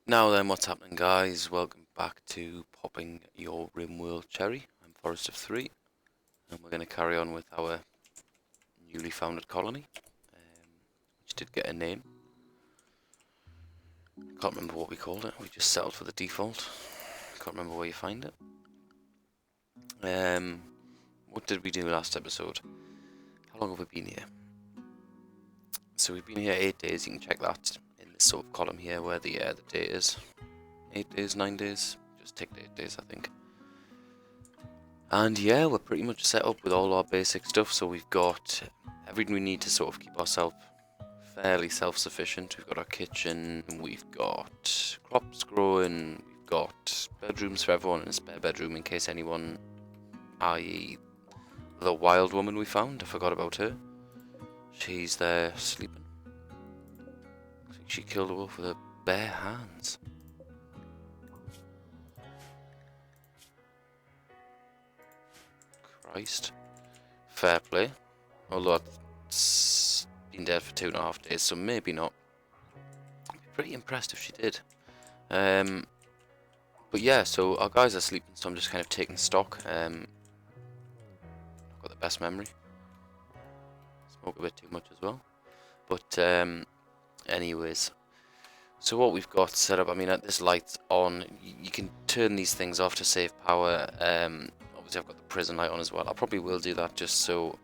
Now then, what's happening, guys? Welcome back to Popping Your Rimworld Cherry. I'm Forest of 3, and we're going to carry on with our newly founded colony, which did get a name. Can't remember what we called it. We just settled for the default. Can't remember where you find it. What did we do last episode? How long have we been here? So we've been here 8 days. You can check that in this sort of column here where the date is. 8 days, 9 days. Just take the 8 days, I think. And yeah, we're pretty much set up with all our basic stuff, so we've got everything we need to sort of keep ourselves fairly self-sufficient. We've got our kitchen, we've got crops growing, we've got bedrooms for everyone and a spare bedroom in case anyone, i.e. the wild woman we found, I forgot about her. She's there sleeping. I think she killed a wolf with her bare hands. Christ. Fair play. Although it's been dead for 2.5 days, so maybe not. I'd be pretty impressed if she did. But yeah, so our guys are sleeping, so I'm just kind of taking stock. I've got the best memory. Smoke a bit too much as well. But anyways. So what we've got set up, I mean, this light's on. You can turn these things off to save power. Obviously I've got the prison light on as well. I probably will do that just so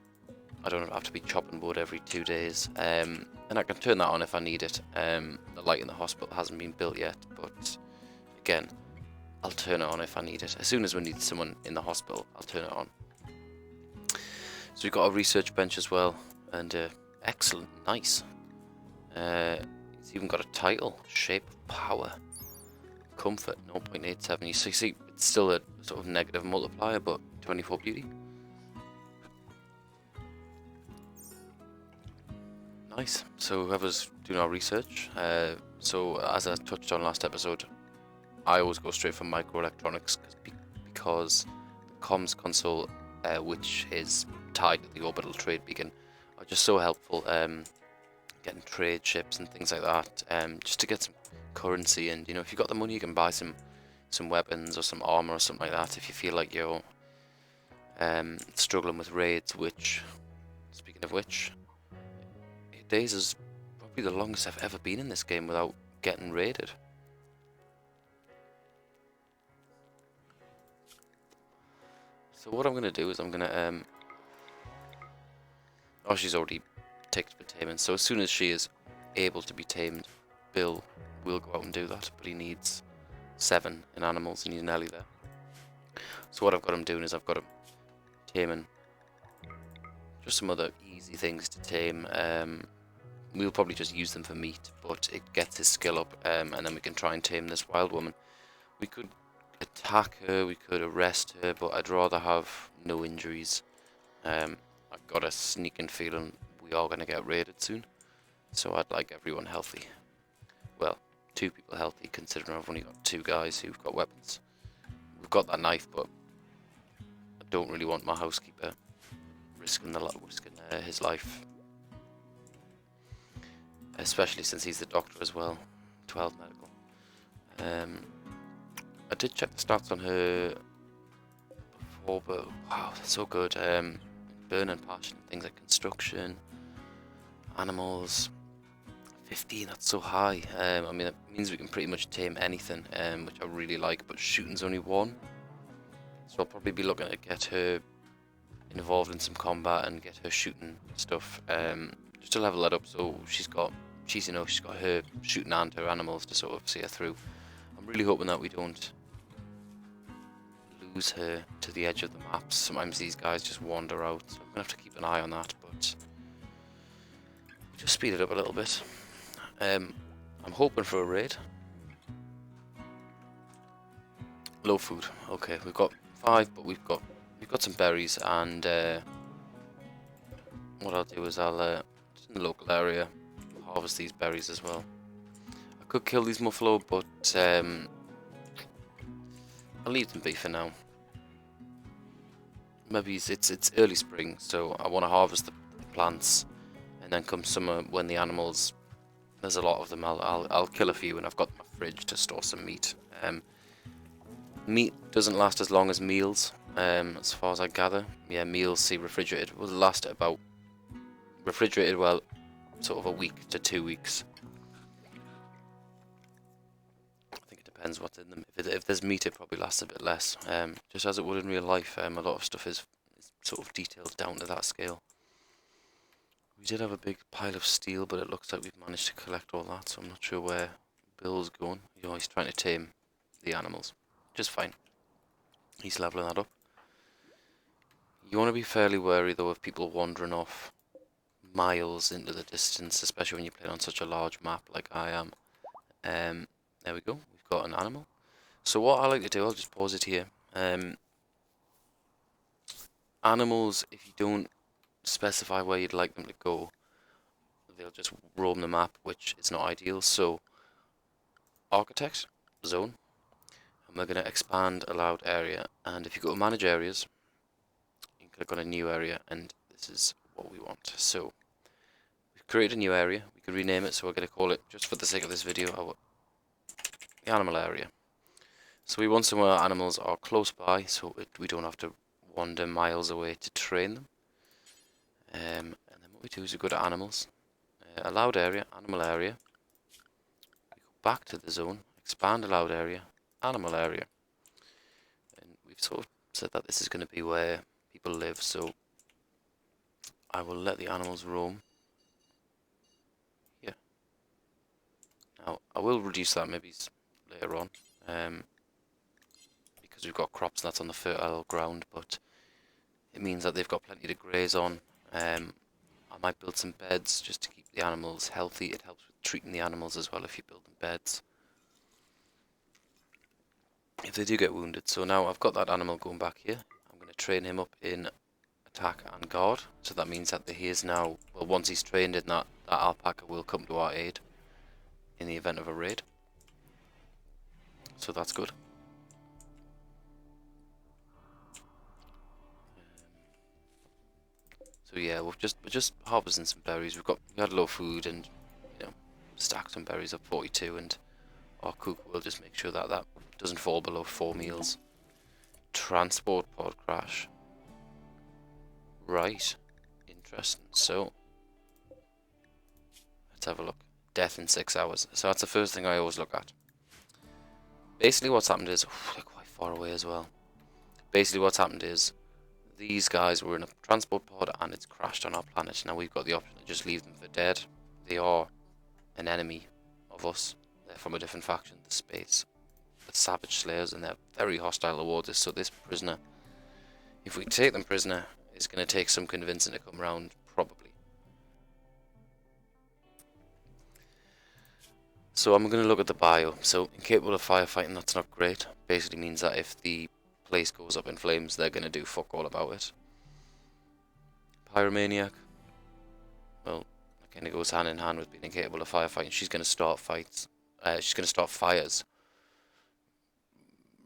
I don't have to be chopping wood every 2 days. And I can turn that on if I need it. The light in the hospital hasn't been built yet, but again, I'll turn it on if I need it. As soon as we need someone in the hospital, I'll turn it on. So we've got a research bench as well, and excellent, nice. It's even got a title, Shape of Power. Comfort, 0.87. You see, it's still a sort of negative multiplier, but 24 beauty. Nice. So whoever's doing our research, so as I touched on last episode, I always go straight for microelectronics because the comms console, which is tied to the orbital trade beacon, are just so helpful. Getting trade ships and things like that, just to get some currency. And you know, if you've got the money, you can buy some weapons or some armor or something like that. If you feel like you're struggling with raids, which, speaking of which, 8 days is probably the longest I've ever been in this game without getting raided. So what I'm gonna do is I'm gonna oh, she's already ticked for taming, so as soon as she is able to be tamed, Bill will go out and do that, but he needs 7 in animals and he's nearly there. So what I've got him doing is I've got him taming just some other easy things to tame. We'll probably just use them for meat, but it gets his skill up, and then we can try and tame this wild woman. We could attack her, we could arrest her, but I'd rather have no injuries. I've got a sneaking feeling we are going to get raided soon, so I'd like everyone healthy. Well, 2 people healthy, considering I've only got 2 guys who've got weapons. We've got that knife, but I don't really want my housekeeper risking his life, especially since he's the doctor as well. 12 medical. I did check the stats on her before, but wow, they're so good. Burn and passion, things like construction, animals, 15, that's so high. I mean, that means we can pretty much tame anything, which I really like, but shooting's only 1. So I'll probably be looking to get her involved in some combat and get her shooting stuff, just to level that up so she's got her shooting and her animals to sort of see her through. I'm really hoping that we don't lose her to the edge of the maps. Sometimes these guys just wander out, so I'm gonna have to keep an eye on that, but we'll just speed it up a little bit. I'm hoping for a raid. Low food. Okay, we've got 5, but we've got some berries, and what I'll do is I'll just in the local area harvest these berries as well. I could kill these muffalo, but I'll leave them be for now. Maybe it's early spring, so I want to harvest the plants, and then come summer when the animals, there's a lot of them, I'll kill a few, and I've got my fridge to store some meat. Meat doesn't last as long as meals, as far as I gather. Yeah, meals, see, refrigerated, will last about, refrigerated, well, sort of a week to 2 weeks. I think it depends what's in them. If there's meat, it probably lasts a bit less. Just as it would in real life, a lot of stuff is sort of detailed down to that scale. We did have a big pile of steel, but it looks like we've managed to collect all that, so I'm not sure where Bill's going. You know, he's trying to tame the animals. Just fine. He's leveling that up. You want to be fairly wary, though, of people wandering off miles into the distance, especially when you're playing on such a large map like I am. There we go. We've got an animal. So what I like to do, I'll just pause it here. Animals, if you don't specify where you'd like them to go, they'll just roam the map, which is not ideal. So, architect, zone, and we're going to expand allowed area. And if you go to manage areas, you can click on a new area, and this is what we want. So, we've created a new area. We could rename it, so we're going to call it, just for the sake of this video, the animal area. So we want somewhere animals are close by, so we don't have to wander miles away to train them. And then what we do is we go to animals, allowed area, animal area. We go back to the zone, expand allowed area, animal area. And we've sort of said that this is going to be where people live, so I will let the animals roam. Yeah. Now, I will reduce that maybe later on. Because we've got crops that's on the fertile ground, but it means that they've got plenty to graze on. I might build some beds just to keep the animals healthy. It helps with treating the animals as well if you build them beds, if they do get wounded. So now I've got that animal going back here. I'm going to train him up in attack and guard. So that means that he is now, well, once he's trained in that alpaca will come to our aid in the event of a raid. So that's good. So yeah, we're just harvesting some berries. We had low food and, you know, stacked some berries up 42, and our cook will just make sure that that doesn't fall below 4 meals. Transport pod crash. Right. Interesting. So let's have a look. Death in 6 hours. So that's the first thing I always look at. Basically what's happened is, they're quite far away as well. Basically what's happened is, these guys were in a transport pod and it's crashed on our planet. Now we've got the option to just leave them for dead. They are an enemy of us. They're from a different faction, the Space. The Savage Slayers, and they're very hostile towards us. So this prisoner, if we take them prisoner, is going to take some convincing to come around, probably. So I'm going to look at the bio. So incapable of firefighting, that's not great. Basically means that if the place goes up in flames, they're going to do fuck all about it. Pyromaniac, well, that kind of goes hand in hand with being incapable of firefighting. She's going to start fights. She's going to start fires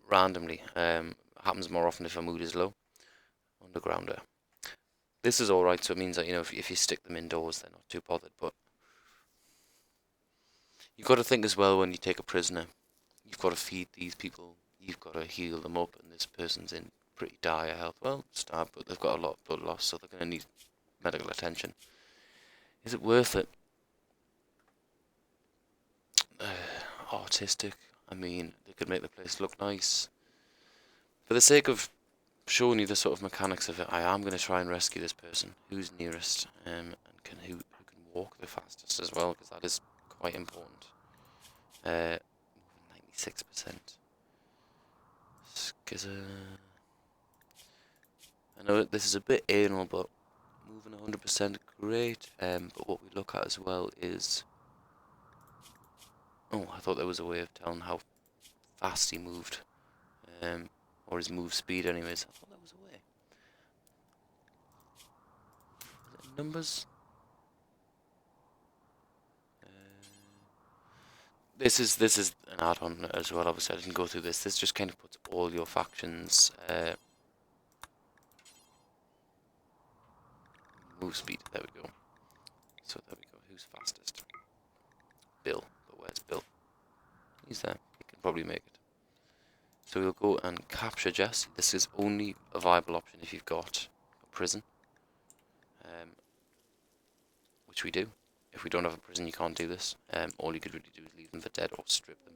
randomly. Happens more often if her mood is low. Undergrounder. This is alright, so it means that, you know, if you stick them indoors, they're not too bothered. But you've got to think as well when you take a prisoner. You've got to feed these people. You've got to heal them up, and this person's in pretty dire health. Well, starved, but they've got a lot of blood loss, so they're going to need medical attention. Is it worth it? Artistic. I mean, they could make the place look nice. For the sake of showing you the sort of mechanics of it, I am going to try and rescue this person who's nearest, and who can walk the fastest as well, because that is quite important. 96%. I know this is a bit anal, but moving 100% great. But what we look at as well is, oh, I thought there was a way of telling how fast he moved, or his move speed. Anyways, I thought there was a way. Is it numbers? This is an add-on as well. Obviously, I didn't go through this. This just kind of puts all your factions move speed. There we go. So there we go. Who's fastest? Bill. But where's Bill? He's there. He can probably make it. So we'll go and capture Jess. This is only a viable option if you've got a prison, which we do. If we don't have a prison, you can't do this. All you could really do is leave them for dead or strip them.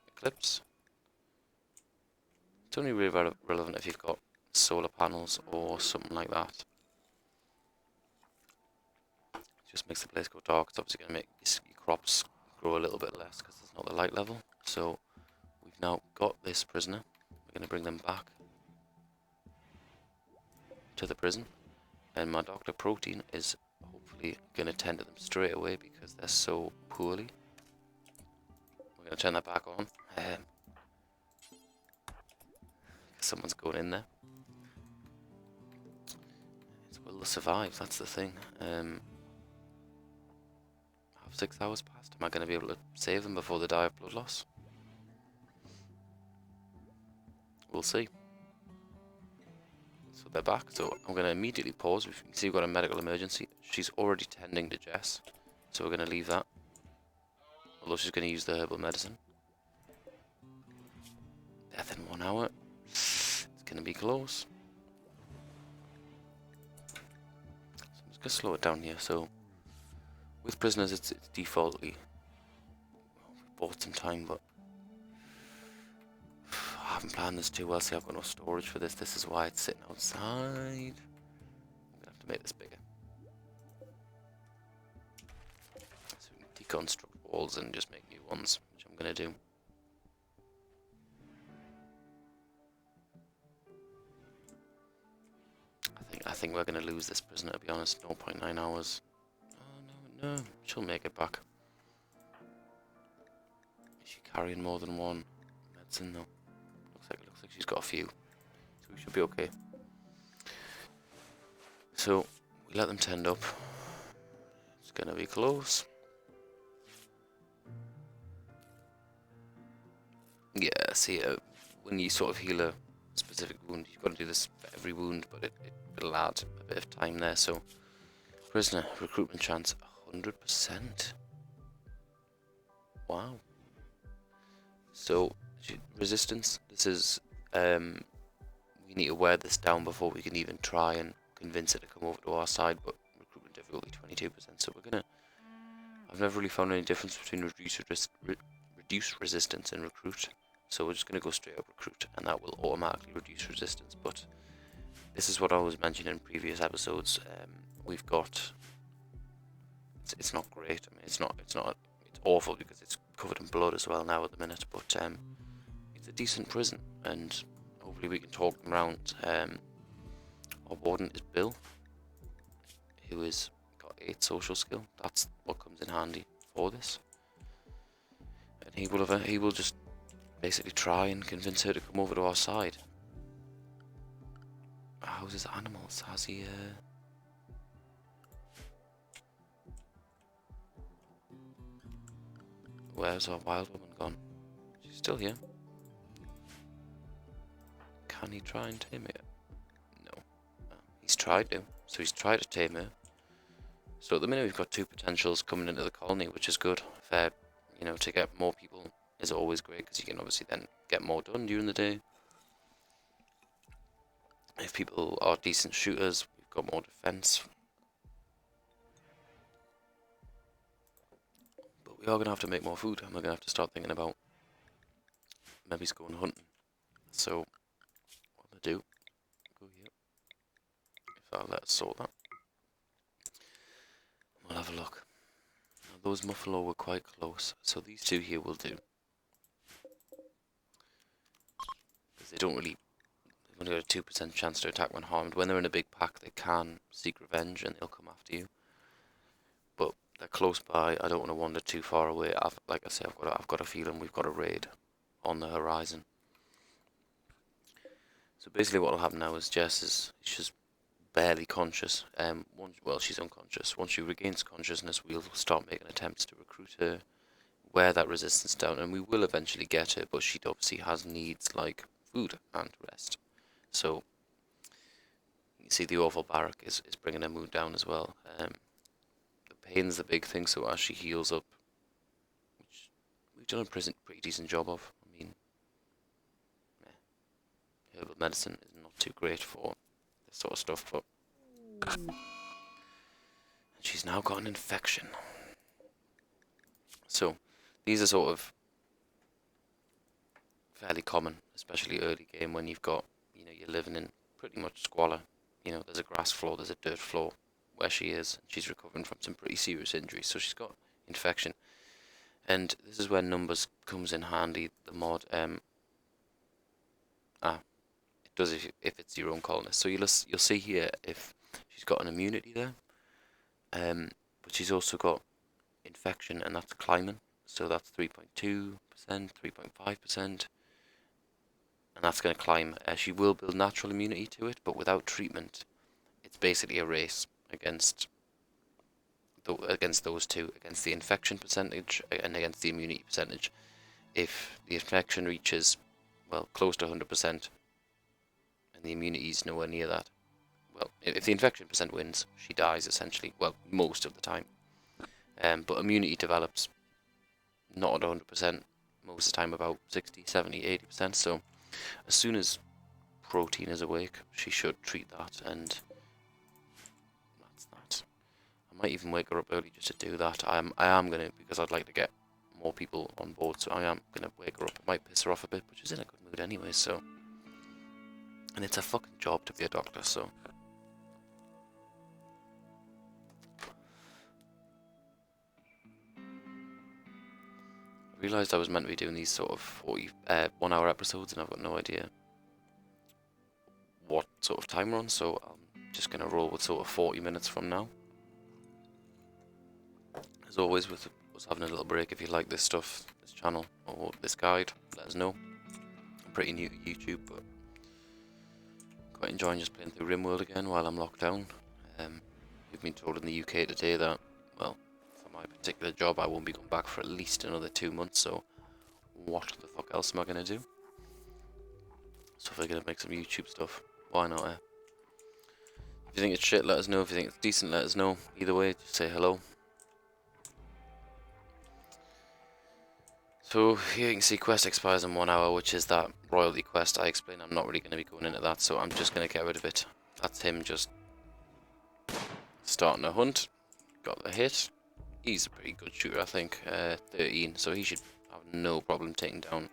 Eclipse. It's only really relevant if you've got solar panels or something like that. It just makes the place go dark. It's obviously going to make your crops grow a little bit less because there's not the light level. So we've now got this prisoner. We're going to bring them back to the prison. And my Dr. Protein is hopefully going to tend to them straight away because they're so poorly. We're going to turn that back on. Someone's going in there. So will they survive? That's the thing. Have 6 hours passed? Am I going to be able to save them before they die of blood loss? We'll see. So they're back. So I'm going to immediately pause. You can see we've got a medical emergency. She's already tending to Jess. So we're going to leave that. Although she's going to use the herbal medicine. Death in 1 hour. It's going to be close. So I'm just going to slow it down here. So with prisoners, it's defaultly. Well, we bought some time, but I haven't planned this too well. See, I've got no storage for this. This is why it's sitting outside. I'm going to have to make this bigger. So we can deconstruct walls and just make new ones, which I'm going to do. I think we're going to lose this prisoner, to be honest. 0.9 hours. Oh, no. She'll make it back. Is she carrying more than one medicine, though? Looks like she's got a few. So we should be okay. So, we let them tend up. It's going to be close. Yeah, see, when you sort of heal a specific wound, you've got to do this for every wound, but it'll add a bit of time there. So, prisoner recruitment chance 100%. Wow. So, resistance. This is we need to wear this down before we can even try and convince it to come over to our side. But recruitment difficulty 22%. So we're gonna. I've never really found any difference between reduce resistance and recruit. So we're just going to go straight up recruit, and that will automatically reduce resistance. But this is what I was mentioning in previous episodes. We've got. It's not great. I mean, it's awful because it's covered in blood as well now at the minute. But it's a decent prison, and hopefully we can talk them around. Our warden is Bill, who has got 8 social skill. That's what comes in handy for this. And he will just basically try and convince her to come over to our side. How's his animals? Has he Where's our wild woman gone? She's still here. Can he try and tame her? No. He's tried to. So he's tried to tame her. So at the minute we've got 2 potentials coming into the colony, which is good. To get more people is always great because you can obviously then get more done during the day. If people are decent shooters, we've got more defense. But we are going to have to make more food, and we're going to have to start thinking about maybe going hunting. So what I'm going to do, go here, if I'll let us sort that. We'll have a look. Now, those Muffalo were quite close, so these 2 here will do. Because they don't really, they've only got a 2% chance to attack when harmed. When they're in a big pack, they can seek revenge and they'll come after you. But they're close by. I don't want to wander too far away. Like I say, I've got a feeling we've got a raid on the horizon. So basically, what will happen now is she's barely conscious. She's unconscious. Once she regains consciousness, we'll start making attempts to recruit her, wear that resistance down, and we will eventually get her. But she obviously has needs like food and rest. So you see, the awful barrack is bringing her mood down as well. The pain's the big thing. So as she heals up, which we've done a pretty decent job of. I mean, herbal medicine is not too great for this sort of stuff, but she's now got an infection. So these are sort of fairly common, especially early game when you've got, you're living in pretty much squalor. There's a grass floor, there's a dirt floor where she is, and she's recovering from some pretty serious injuries, so she's got infection. And this is where numbers comes in handy. The mod, it does if it's your own colonist. So you'll see here if she's got an immunity there, but she's also got infection, and that's climbing. So that's 3.2%, 3.5%, and that's going to climb. She will build natural immunity to it, but without treatment, it's basically a race against those two, against the infection percentage and against the immunity percentage. If the infection reaches, well, close to 100%, and the immunity is nowhere near that, well, if the infection percent wins, she dies essentially, well, most of the time. But immunity develops not at 100%, most of the time about 60, 70, 80%, so as soon as protein is awake, she should treat that, and that's that. I might even wake her up early just to do that. I am going to, because I'd like to get more people on board, so I am going to wake her up. I might piss her off a bit, but she's in a good mood anyway, so. And it's a fucking job to be a doctor, so. I realised I was meant to be doing these sort of 1-hour episodes, and I've got no idea what sort of time we're on, so I'm just going to roll with sort of 40 minutes from now. As always, with us having a little break, if you like this stuff, this channel, or this guide, let us know. I'm pretty new to YouTube, but quite enjoying just playing through Rimworld again while I'm locked down. We've been told in the UK today that, well, for my particular job, I won't be going back for at least another 2 months, so what the fuck else am I going to do? So if I'm going to make some YouTube stuff, why not, If you think it's shit, let us know. If you think it's decent, let us know. Either way, just say hello. So here you can see quest expires in 1 hour, which is that royalty quest I explained. I'm not really going to be going into that, so I'm just going to get rid of it. That's him just starting a hunt. Got the hit. He's a pretty good shooter, I think. 13, so he should have no problem taking down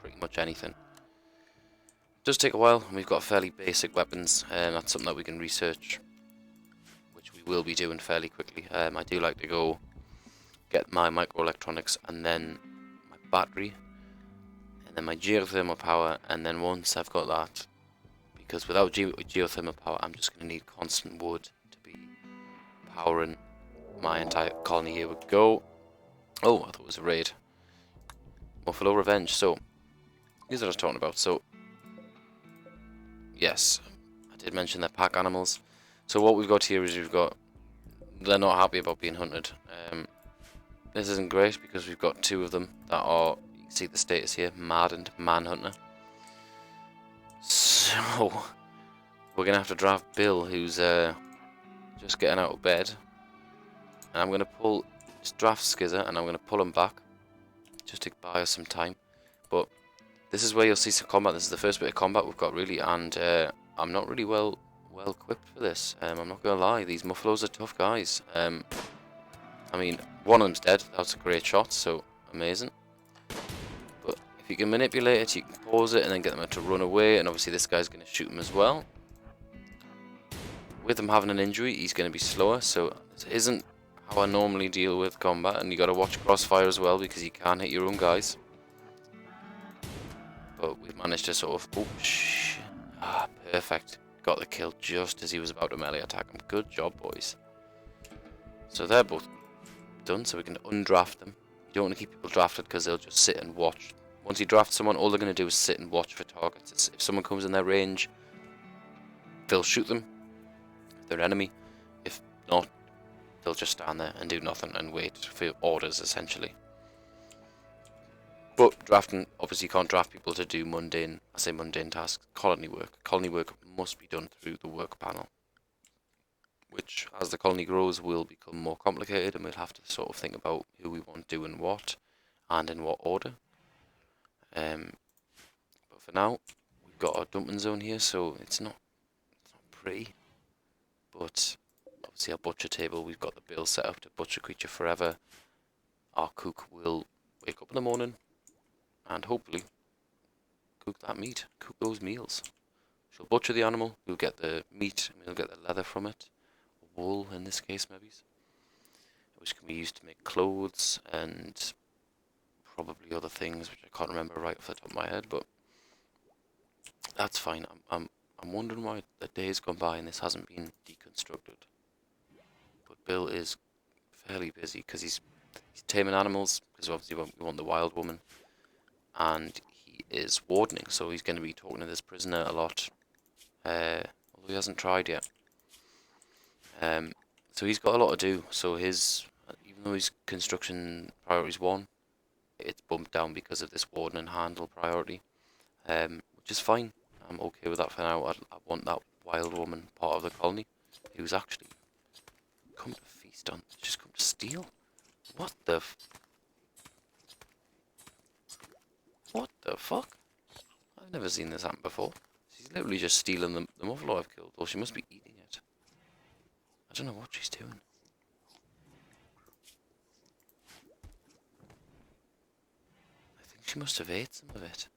pretty much anything. It does take a while, and we've got fairly basic weapons, and that's something that we can research, which we will be doing fairly quickly. I do like to go get my microelectronics, and then my battery, and then my geothermal power, and then once I've got that, because without geothermal power, I'm just going to need constant wood to be powering my entire colony. Here we go. Oh, I thought it was a raid. Buffalo Revenge. So, here's what I was talking about. So, yes, I did mention they're pack animals. So what we've got here is they're not happy about being hunted. This isn't great because we've got 2 of them that are, you can see the status here, Mad and Manhunter. So, we're going to have to draft Bill, who's just getting out of bed. And I'm going to just draft Skizzer, and I'm going to pull him back, just to buy us some time. But this is where you'll see some combat. This is the first bit of combat we've got, really, and I'm not really well equipped for this. I'm not going to lie, these Muffaloes are tough guys. I mean, one of them's dead. That's a great shot, so amazing. But if you can manipulate it, you can pause it and then get them to run away, and obviously this guy's going to shoot him as well. With him having an injury, he's going to be slower, so this isn't how I normally deal with combat, and you got to watch crossfire as well because you can't hit your own guys. But we've managed to sort of, oh shit, perfect. Got the kill just as he was about to melee attack him. Good job, boys. So they're both done, so we can undraft them. You don't want to keep people drafted because they'll just sit and watch. Once you draft someone, all they're going to do is sit and watch for targets. If someone comes in their range, they'll shoot them if they're an enemy. If not, they'll just stand there and do nothing and wait for orders, essentially. But drafting, obviously you can't draft people to do mundane, I say mundane tasks, colony work. Colony work must be done through the work panel, which, as the colony grows, will become more complicated, and we'll have to sort of think about who we want doing what, and in what order. But for now, we've got our dumping zone here, so it's not pretty. But obviously our butcher table, we've got the bill set up to butcher creature forever. Our cook will wake up in the morning and hopefully cook that meat, cook those meals. She'll butcher the animal, we'll get the meat, and we'll get the leather from it, wool in this case maybe, which can be used to make clothes and probably other things which I can't remember right off the top of my head, but that's fine. I'm wondering why the day's gone by and this hasn't been deconstructed. But Bill is fairly busy because he's taming animals, because obviously we want the wild woman, and he is wardening, so he's going to be talking to this prisoner a lot, although he hasn't tried yet. So he's got a lot to do, so even though his construction priority's 1, it's bumped down because of this warden and handle priority, which is fine. I'm okay with that for now. I want that wild woman part of the colony, who's actually come to feast on, just come to steal. What the fuck? I've never seen this happen before. She's literally just stealing the buffalo I've killed, or she must be eating it. I don't know what she's doing. I think she must have ate some of it.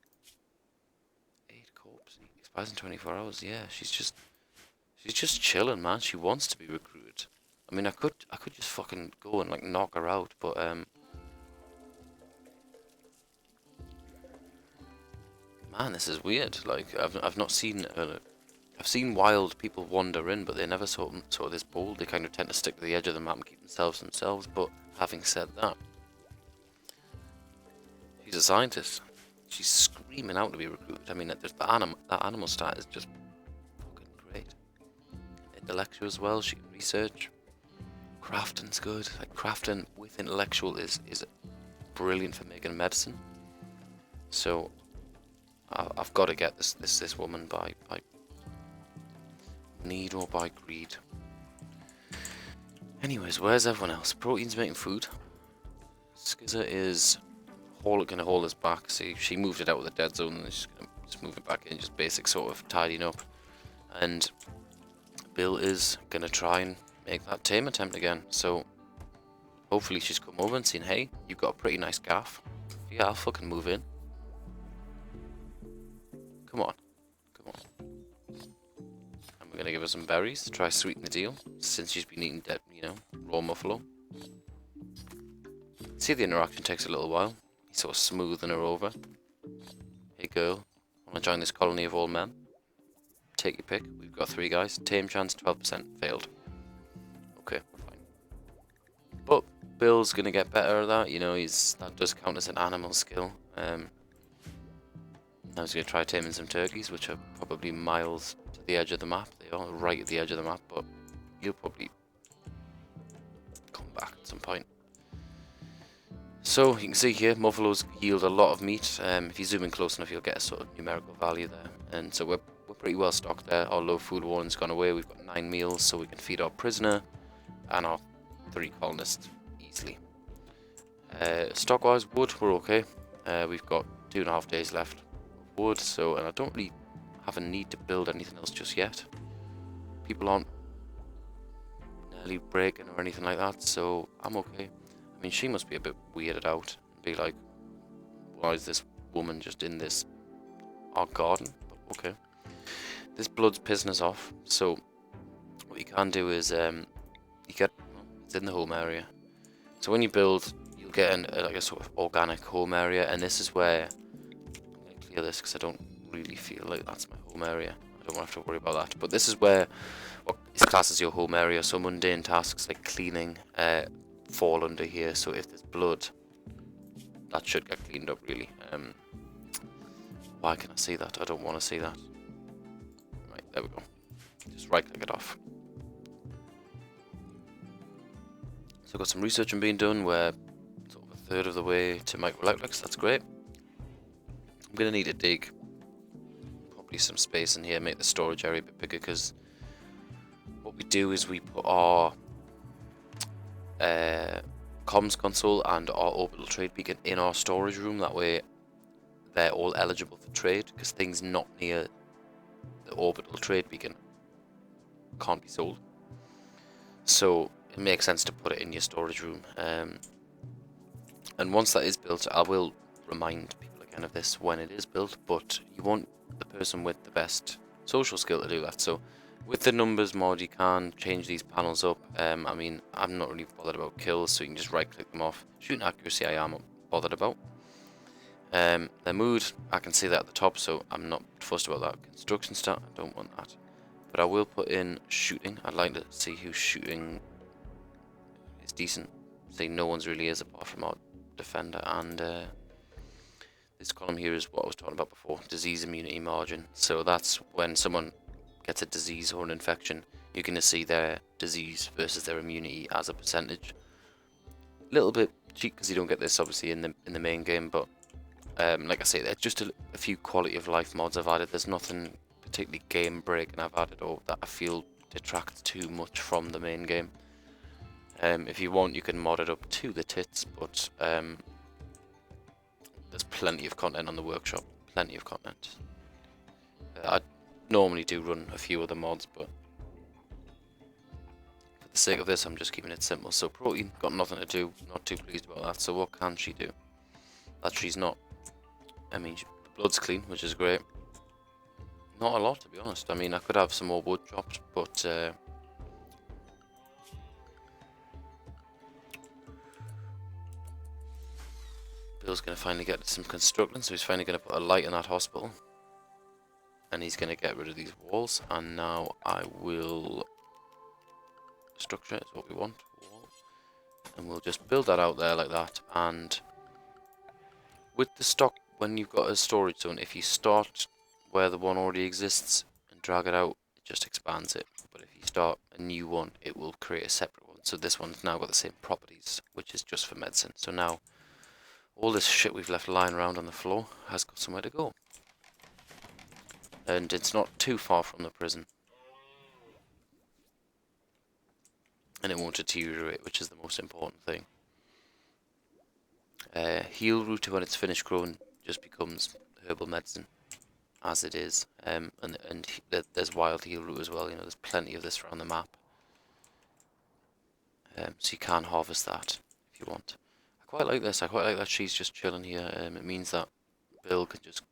Ate corpse. Expires in 24 hours. Yeah, she's just chilling, man. She wants to be recruited. I mean, I could just fucking go and like knock her out, but man, this is weird. Like I've not seen I've seen wild people wander in, but they never sort of this bold. They kind of tend to stick to the edge of the map and keep themselves. But having said that, she's a scientist. She's screaming out to be recruited. I mean, that animal stat is just fucking great. Intellectual as well. She can research. Crafting's good. Like crafting with intellectual is brilliant for making medicine. So I've got to get this woman by need or by greed. Anyways, where's everyone else? Protein's making food. Skizzer is gonna haul us back. See, she moved it out of the dead zone and she's gonna just move it back in, just basic sort of tidying up. And Bill is gonna try and make that tame attempt again. So hopefully she's come over and seen, hey, you've got a pretty nice gaff. Yeah, I'll fucking move in. Come on. And we're gonna give her some berries to try sweeten the deal, since she's been eating dead, raw buffalo. See, the interaction takes a little while. He's sort of smoothing her over. Hey girl, wanna join this colony of all men? Take your pick. We've got 3 guys. Tame chance 12%. Failed. Okay, fine. But Bill's gonna get better at that. That does count as an animal skill. Now he's gonna try taming some turkeys, which are probably miles to the edge of the map. They are right at the edge of the map, but you'll probably come back at some point. So you can see here, buffaloes yield a lot of meat. If you zoom in close enough, you'll get a sort of numerical value there. And so we're pretty well stocked there. Our low food warning's gone away. We've got 9 meals, so we can feed our prisoner and our 3 colonists easily. Stock-wise, wood, we're okay. We've got 2.5 days left of wood, and I don't really have a need to build anything else just yet. People aren't nearly breaking or anything like that, so I'm okay. I mean, she must be a bit weirded out and be like, why is this woman just in our garden? But okay. This blood's pissing us off, so what you can do is it's in the home area. So when you build, you'll get like a sort of organic home area, and this is where I'm going to clear this because I don't really feel like that's my home area. I don't have to worry about that. But this is where what is classed as your home area. So mundane tasks like cleaning fall under here. So if there's blood, that should get cleaned up really. Why can I see that? I don't want to see that. Right, there we go. Just right click it off. So I've got some researching being done. We're sort of a third of the way to microelectrics. That's great. I'm going to need to dig probably some space in here, make the storage area a bit bigger, because what we do is we put our comms console and our orbital trade beacon in our storage room. That way they're all eligible for trade, because things not near the orbital trade beacon can't be sold. So it makes sense to put it in your storage room. And once that is built, I will remind people again of this when it is built, but you want the person with the best social skill to do that. So with the numbers mod, you can change these panels up. I mean, I'm not really bothered about kills, so you can just right click them off. Shooting accuracy I am bothered about. Their mood, I can see that at the top, so I'm not fussed about that. Construction stat, I don't want that. But I will put in shooting. I'd like to see who's shooting is decent. See, no one's really is apart from our defender, and this column here is what I was talking about before, disease immunity margin. So that's when someone gets a disease or an infection, you're going to see their disease versus their immunity as a percentage. A little bit cheap because you don't get this obviously in the main game, but like I say, there's just a few quality of life mods I've added. There's nothing particularly game breaking I've added or that I feel detracts too much from the main game. If you want, you can mod it up to the tits, but there's plenty of content on the workshop, plenty of content. I normally do run a few other mods, but for the sake of this, I'm just keeping it simple. So protein, got nothing to do, not too pleased about that. So what can she do? That she's not, I mean, the blood's clean, which is great. Not a lot, to be honest. I mean, I could have some more wood chopped, but Bill's going to finally get some constructing, so he's finally going to put a light in that hospital. And he's going to get rid of these walls, and now I will... Structure is what we want, wall. And we'll just build that out there like that, and with the stock, when you've got a storage zone, if you start where the one already exists and drag it out, it just expands it. But if you start a new one, it will create a separate one. So this one's now got the same properties, which is just for medicine. So now all this shit we've left lying around on the floor has got somewhere to go. And it's not too far from the prison. And it won't deteriorate, which is the most important thing. Heal root, when it's finished growing, just becomes herbal medicine, as it is. And there's wild heal root as well. You know, there's plenty of this around the map. So you can harvest that if you want. I quite like this. I quite like that she's just chilling here. It means that Bill can just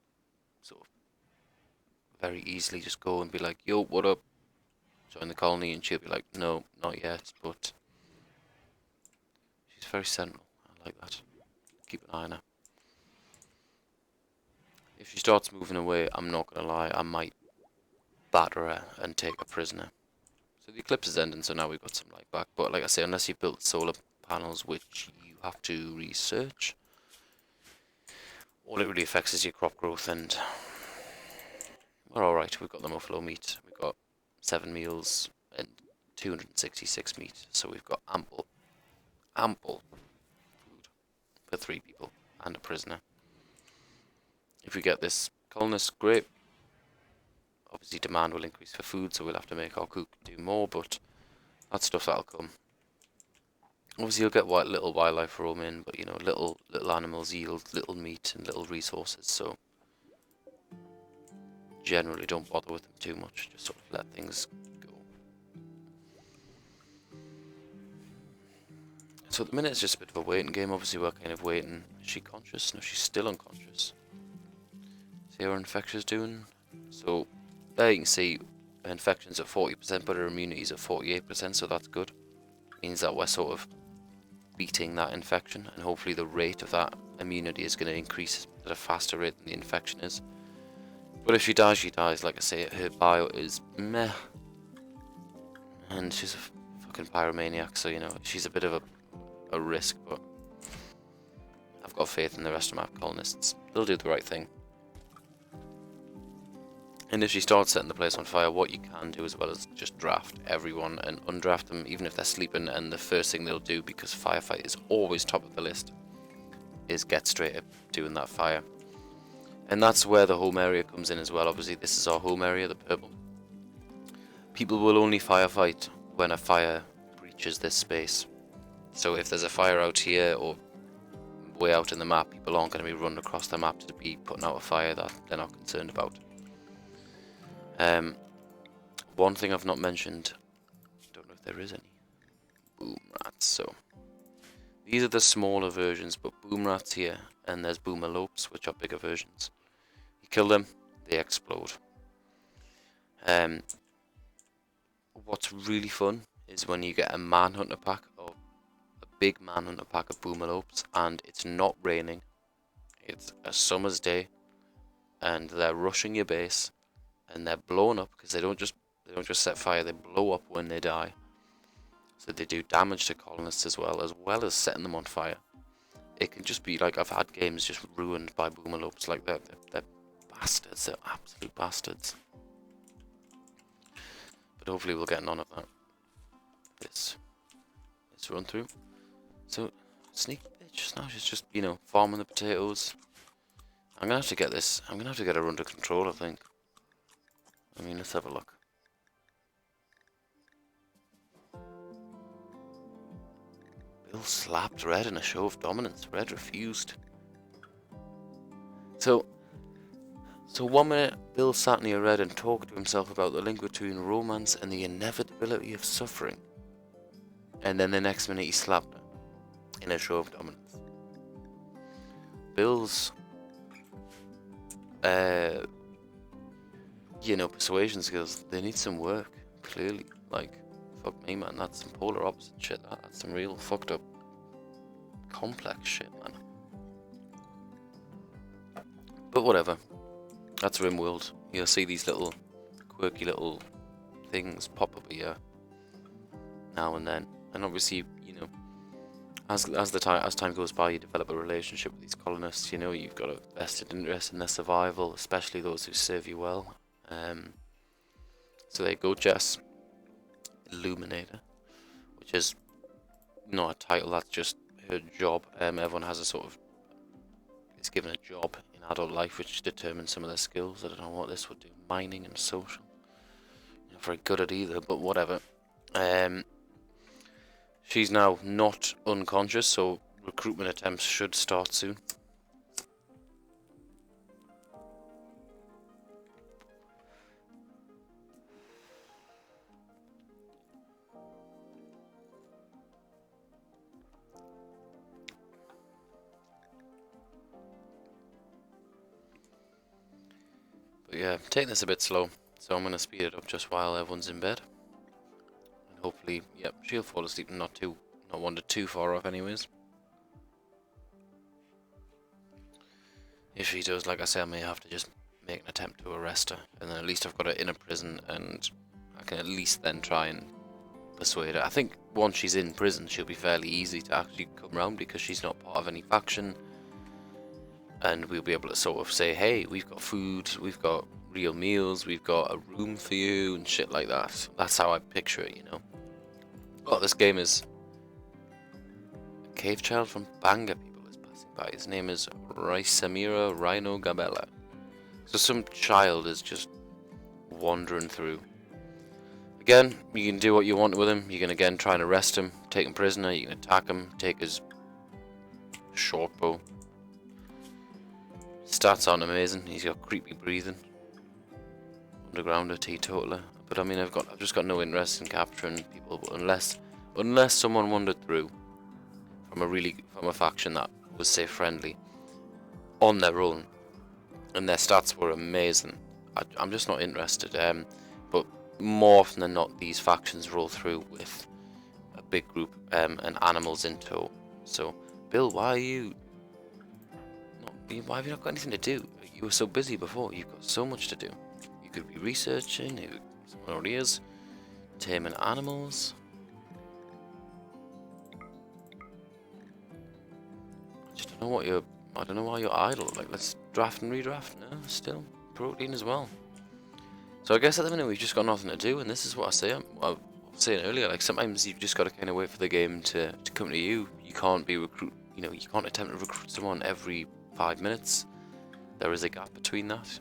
sort of very easily just go and be like, "Yo, what up?" Join the colony, and she'll be like, "No, not yet." But she's very central. I like that. Keep an eye on her. If she starts moving away, I'm not gonna lie, I might batter her and take her prisoner. So the eclipse is ending, so now we've got some light back. But like I say, unless you've built solar panels, which you have to research, all it really affects is your crop growth, and we're alright. We've got the muffalo meat, we've got 7 meals and 266 meat, so we've got ample food for 3 people and a prisoner. If we get this colonist, great. Obviously demand will increase for food, so we'll have to make our cook do more, but that's stuff that'll come. Obviously you'll get little wildlife roam in, but you know, little animals yield little meat and little resources, so generally don't bother with them too much, just sort of let things go. So at the minute it's just a bit of a waiting game. Obviously we're kind of waiting. Is she conscious? No, she's still unconscious. See how her infection's doing? So there you can see her infection's at 40%, but her immunity's at 48%, so that's good. Means that we're sort of beating that infection, and hopefully the rate of that immunity is going to increase at a faster rate than the infection is. But if she dies, she dies. Like I say, her bio is meh. And she's a fucking pyromaniac, so you know, she's a bit of a risk, but I've got faith in the rest of my colonists. They'll do the right thing. And if she starts setting the place on fire, what you can do as well is just draft everyone and undraft them, even if they're sleeping, and the first thing they'll do, because firefight is always top of the list, is get straight at doing that fire. And that's where the home area comes in as well. Obviously this is our home area, the purple. People will only firefight when a fire breaches this space. So if there's a fire out here or way out in the map, people aren't going to be running across the map to be putting out a fire that they're not concerned about. One thing I've not mentioned, don't know if there is any, boom rats. So these are the smaller versions, but boom rats here, and there's boomalopes, which are bigger versions. You kill them, they explode. What's really fun is when you get a manhunter pack, or a big manhunter pack of boomalopes, and it's not raining. It's a summer's day, and they're rushing your base, and they're blown up because they don't just set fire; they blow up when they die. So they do damage to colonists as well as setting them on fire. It can just be like, I've had games just ruined by boomalopes like that. They're bastards. They're absolute bastards. But hopefully we'll get none of that. This run through. So sneak bitch. Now she's just, you know, farming the potatoes. I'm gonna have to get this. I'm gonna have to get her under control, I think. I mean, let's have a look. Bill slapped Red in a show of dominance. Red refused. So 1 minute, Bill sat near Red and talked to himself about the link between romance and the inevitability of suffering. And then the next minute he slapped her in a show of dominance. Bill's you know, persuasion skills, they need some work, clearly. Like, fuck me, man, that's some polar opposite shit. That's some real fucked up, complex shit, man. But whatever. That's Rimworld. You'll see these little, quirky little things pop up here now and then. And obviously, you know, as time goes by, you develop a relationship with these colonists. You know, you've got a vested interest in their survival, especially those who serve you well. So there you go, Jess. Illuminator, which is not a title, that's just her job. Everyone has a sort of, is given a job in adult life which determines some of their skills. I don't know what this would do. Mining and social. Not very good at either, but whatever. She's now not unconscious, so recruitment attempts should start soon. But yeah, I'm taking this a bit slow, so I'm going to speed it up just while everyone's in bed. And hopefully, yep, she'll fall asleep and not wander too far off anyways. If she does, like I say, I may have to just make an attempt to arrest her, and then at least I've got her in a prison, and I can at least then try and persuade her. I think once she's in prison, she'll be fairly easy to actually come around because she's not part of any faction. And we'll be able to sort of say, hey, we've got food, we've got real meals, we've got a room for you, and shit like that. That's how I picture it, you know. Oh, this game is a cave child from Banga people is passing by. His name is Raisamira Rhino Gabella. So some child is just wandering through. Again, you can do what you want with him. You can again try and arrest him, take him prisoner, you can attack him, take his short bow. Stats aren't amazing. He's got creepy breathing. Undergrounder, teetotaler. But I mean, I've just got no interest in capturing people unless someone wandered through from a faction that was, say, friendly on their own, and their stats were amazing. I'm just not interested. But more often than not, these factions roll through with a big group and animals in tow. So, Bill, why have you not got anything to do? You were so busy before. You've got so much to do. You could be researching. Someone already is. Taming animals. I don't know why you're idle. Like, let's draft and redraft. No, still protein as well. So I guess at the minute we've just got nothing to do, and this is what I say. I was saying earlier, like sometimes you've just got to kind of wait for the game to come to you. You can't you can't attempt to recruit someone every 5 minutes. There is a gap between that.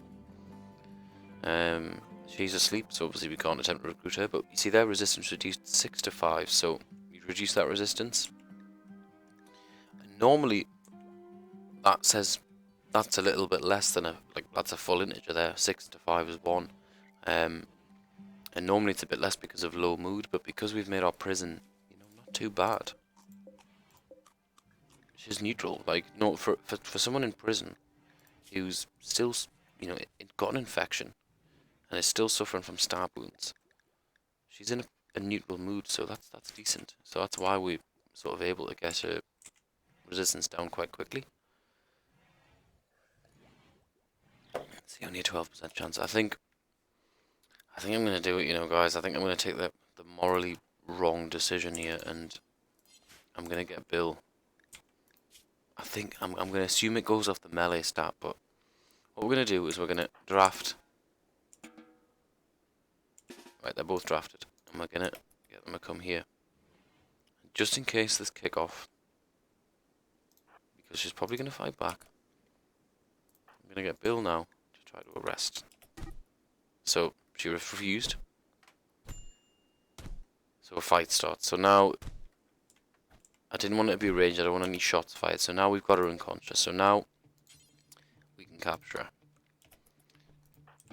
She's asleep, so obviously we can't attempt to recruit her. But you see, their resistance reduced 6 to 5, so you reduce that resistance. Normally, that says that's a little bit less than that's a full integer there. 6 to 5 is 1. And normally it's a bit less because of low mood, but because we've made our prison, not too bad. She's neutral. Like, no, for someone in prison who's still, got an infection and is still suffering from stab wounds, she's in a neutral mood, so that's decent. So that's why we're sort of able to get her resistance down quite quickly. See, only a 12% chance. I think I'm gonna do it, guys. I think I'm gonna take the morally wrong decision here, and I'm gonna get Bill. I think I'm gonna assume it goes off the melee stat, but what we're gonna do is we're gonna draft. Right, they're both drafted, and we're gonna get them to come here, just in case this kickoff, because she's probably gonna fight back. I'm gonna get Bill now to try to arrest. So she refused. So a fight starts. So now I didn't want it to be ranged. I don't want any shots fired. So now we've got her unconscious. So now we can capture her.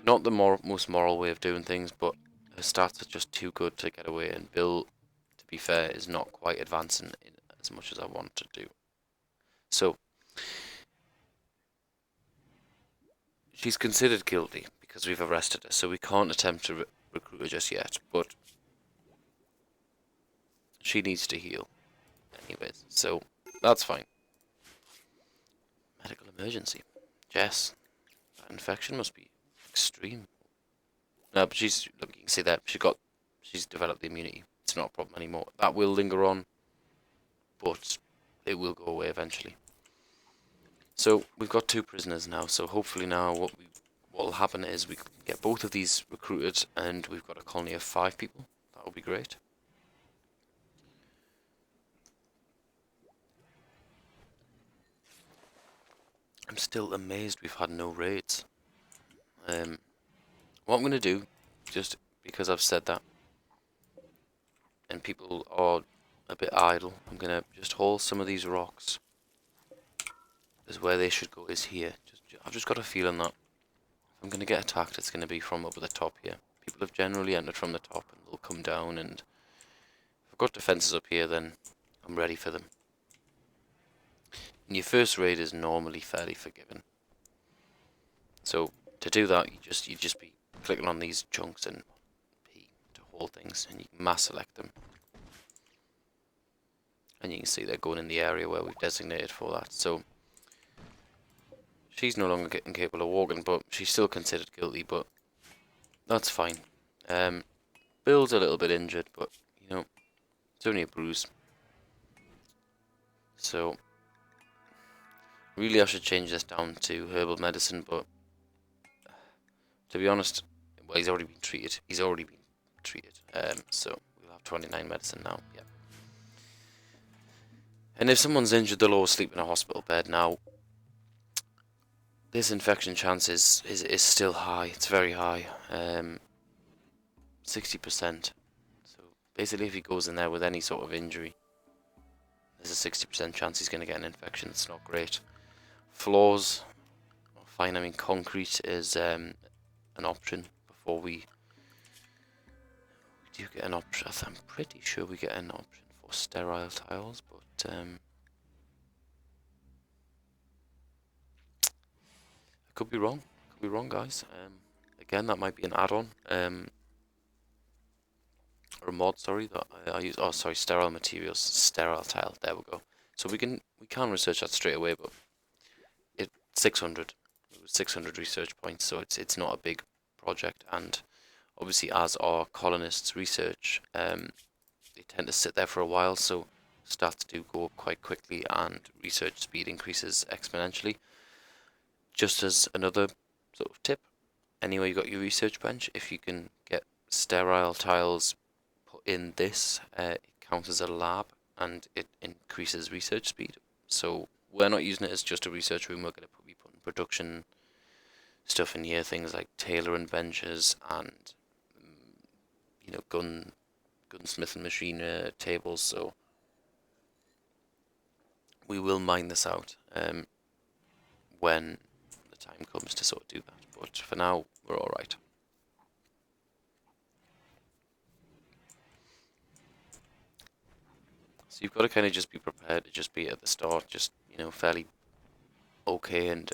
Not the most moral way of doing things, but her stats are just too good to get away. And Bill, to be fair, is not quite advancing in as much as I want to do. So she's considered guilty because we've arrested her. So we can't attempt to recruit her just yet. But she needs to heal. Anyways, so that's fine. Medical emergency. Jess, that infection must be extreme. No, but look, you can see that she's developed the immunity. It's not a problem anymore. That will linger on, but it will go away eventually. So we've got 2 prisoners now. So hopefully now what will happen is we can get both of these recruited, and we've got a colony of 5 people. That would be great. I'm still amazed we've had no raids. What I'm going to do, just because I've said that, and people are a bit idle, I'm going to just haul some of these rocks. Is where they should go is here. I've just got a feeling that if I'm going to get attacked, it's going to be from up at the top here. People have generally entered from the top, and they'll come down, and if I've got defences up here, then I'm ready for them. And your first raid is normally fairly forgiving. So to do that, you just be clicking on these chunks and P to haul things, and you can mass select them. And you can see they're going in the area where we've designated for that. So she's no longer incapable of walking, but she's still considered guilty, but that's fine. Bill's a little bit injured, but, it's only a bruise. So, really I should change this down to herbal medicine, but to be honest, well, he's already been treated. So we'll have 29 medicine now, yeah. And if someone's injured, they'll always sleep in a hospital bed. Now, this infection chance is still high. It's very high. 60%. So basically, if he goes in there with any sort of injury, there's a 60% chance he's going to get an infection. It's not great. Floors, fine. I mean, concrete is an option before we do get an option. I'm pretty sure we get an option for sterile tiles, but I could be wrong. Could be wrong, guys. Again, that might be an add-on. Or a mod, sorry, that I use. Oh, sorry, sterile materials, sterile tile. There we go. So we can research that straight away, but it's 600. It was 600 research points, so it's not a big project. And obviously, as our colonists research, they tend to sit there for a while, so stats do go up quite quickly, and research speed increases exponentially. Just as another sort of tip, anywhere you got your research bench, if you can get sterile tiles in this, it counts as a lab and it increases research speed. So we're not using it as just a research room. We're going to be putting production stuff in here, things like tailoring benches and gunsmithing machine tables. So we will mine this out when the time comes to sort of do that. But for now, we're all right. So you've got to kind of just be prepared to just be at the start, just fairly okay and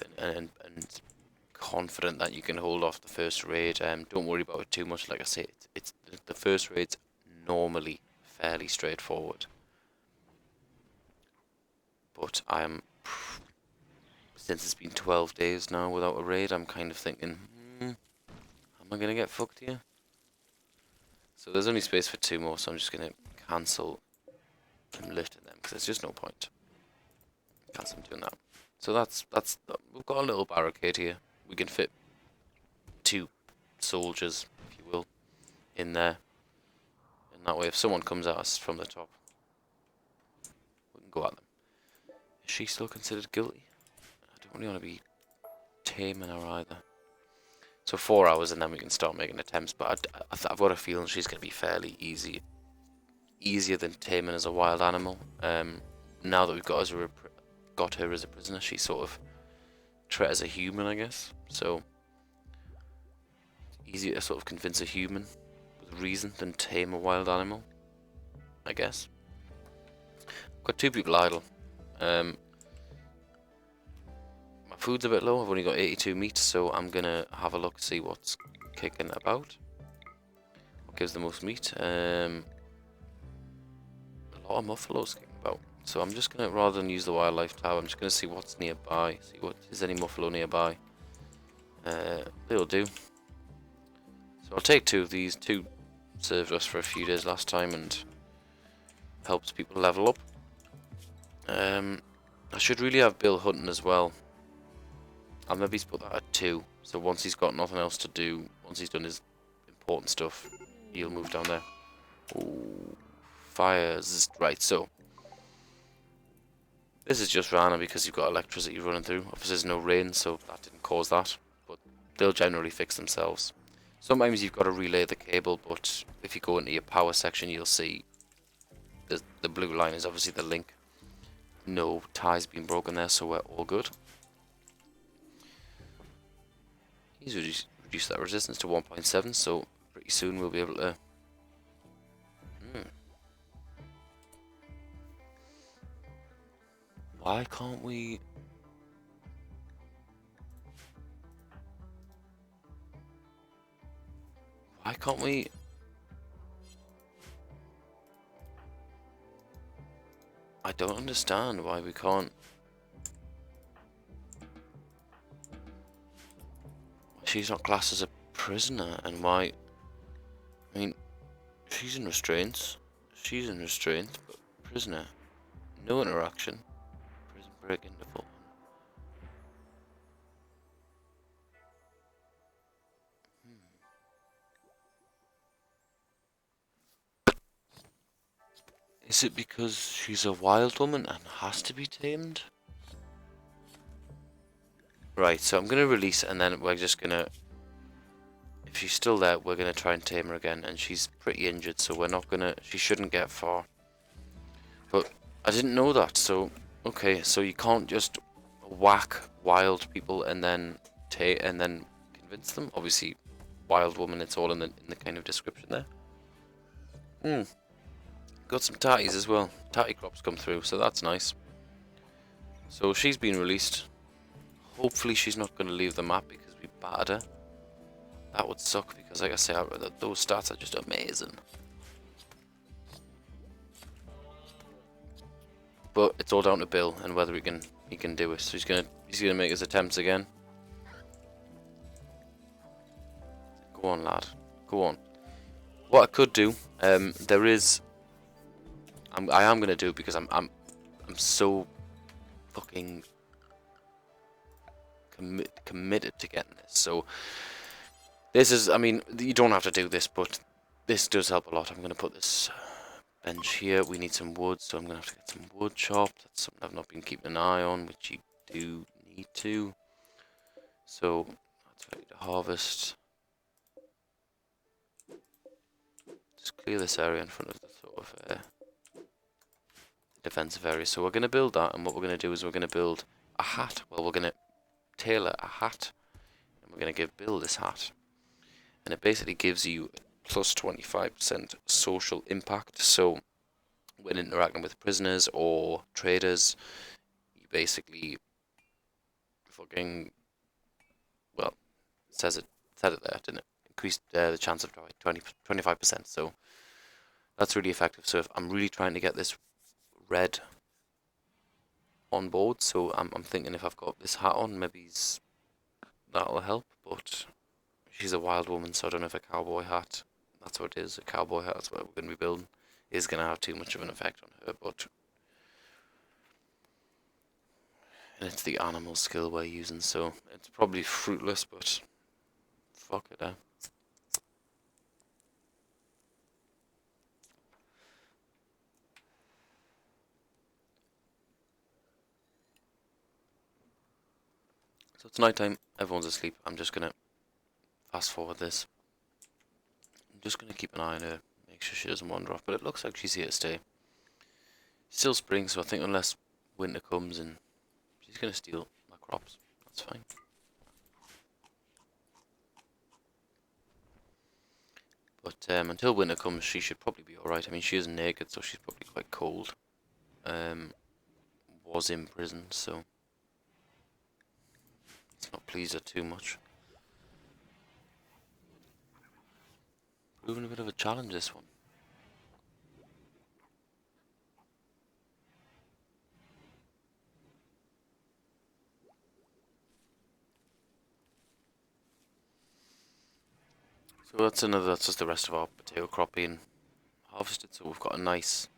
confident that you can hold off the first raid. Don't worry about it too much. Like I say, it's the first raid's normally fairly straightforward. But since it's been 12 days now without a raid, I'm kind of thinking, am I gonna get fucked here? So there's only space for 2 more, so I'm just gonna cancel and lifting them because there's just no point. Cancel doing that. So we've got a little barricade here. We can fit 2 soldiers, if you will, in there. And that way, if someone comes at us from the top, we can go at them. Is she still considered guilty? I don't really want to be taming her either. So 4 hours and then we can start making attempts, but I've got a feeling she's going to be fairly easier than taming as a wild animal. Now that we've got her as a prisoner, she's sort of treated as a human, I guess. So easier to sort of convince a human with reason than tame a wild animal, I guess. I've got 2 people idle. My food's a bit low. I've only got 82 meat, so I'm gonna have a look, see what's kicking about. What gives the most meat? A lot of muffaloes kicking about. So I'm just gonna, rather than use the wildlife tab, I'm just gonna see what's nearby. See what is any muffalo nearby. They'll do. So I'll take 2 of these. 2 served us for a few days last time and helps people level up. I should really have Bill hunting as well. I'll maybe put that at 2. So once he's got nothing else to do, once he's done his important stuff, he'll move down there. Ooh, fires. Right, so this is just random because you've got electricity running through. Obviously there's no rain, so that didn't cause that. But they'll generally fix themselves. Sometimes you've got to relay the cable, but if you go into your power section, you'll see the blue line is obviously the link. No ties being broken there, so we're all good. He's reduced that resistance to 1.7, so pretty soon we'll be able to... Why can't we... Why can't we... I don't understand why we can't... She's not classed as a prisoner, and why... I mean, she's in restraints. She's in restraints, but prisoner. No interaction. Prison break in default. Is it because she's a wild woman and has to be tamed? Right, so I'm going to release and then we're just going to... If she's still there, we're going to try and tame her again. And she's pretty injured, so we're not going to... She shouldn't get far. But I didn't know that, so... Okay, so you can't just whack wild people and then convince them. Obviously, wild woman, it's all in the kind of description there. Got some tatties as well. Tatty crops come through, so that's nice. So she's been released. Hopefully she's not going to leave the map because we battered her. That would suck because, like I say, those stats are just amazing. But it's all down to Bill and whether he can do it. So he's gonna make his attempts again. Go on, lad. Go on. What I could do, I am gonna do it because I'm so fucking committed to getting this. So this is, I mean, you don't have to do this, but this does help a lot. I'm gonna put this bench here. We need some wood, so I'm gonna have to get some wood chopped. That's something I've not been keeping an eye on, which you do need to. So that's ready to harvest. Just clear this area in front of the sort of defensive area. So we're going to build that, and what we're going to do is we're going to build a hat. Well, we're going to tailor a hat, and we're going to give Bill this hat. And it basically gives you plus 25% social impact. So when interacting with prisoners or traders, you basically fucking, well, it said it there, didn't it? Increased the chance of 25%. So that's really effective. So if I'm really trying to get this red on board, so I'm thinking if I've got this hat on, maybe that'll help. But she's a wild woman, so I don't know if a cowboy hat, that's what it is, a cowboy hat, that's what we're going to be building, is going to have too much of an effect on her. But and it's the animal skill we're using, so it's probably fruitless, but fuck it, eh? So it's night time, everyone's asleep. I'm just gonna fast forward this. I'm just gonna keep an eye on her, make sure she doesn't wander off, but it looks like she's here to stay. Still spring, so I think unless winter comes and she's gonna steal my crops, that's fine. But until winter comes, she should probably be alright. I mean, she is naked, so she's probably quite cold. Was in prison, so it's not pleased her too much. Proving a bit of a challenge, this one. So that's just the rest of our potato crop being harvested. So we've got a nice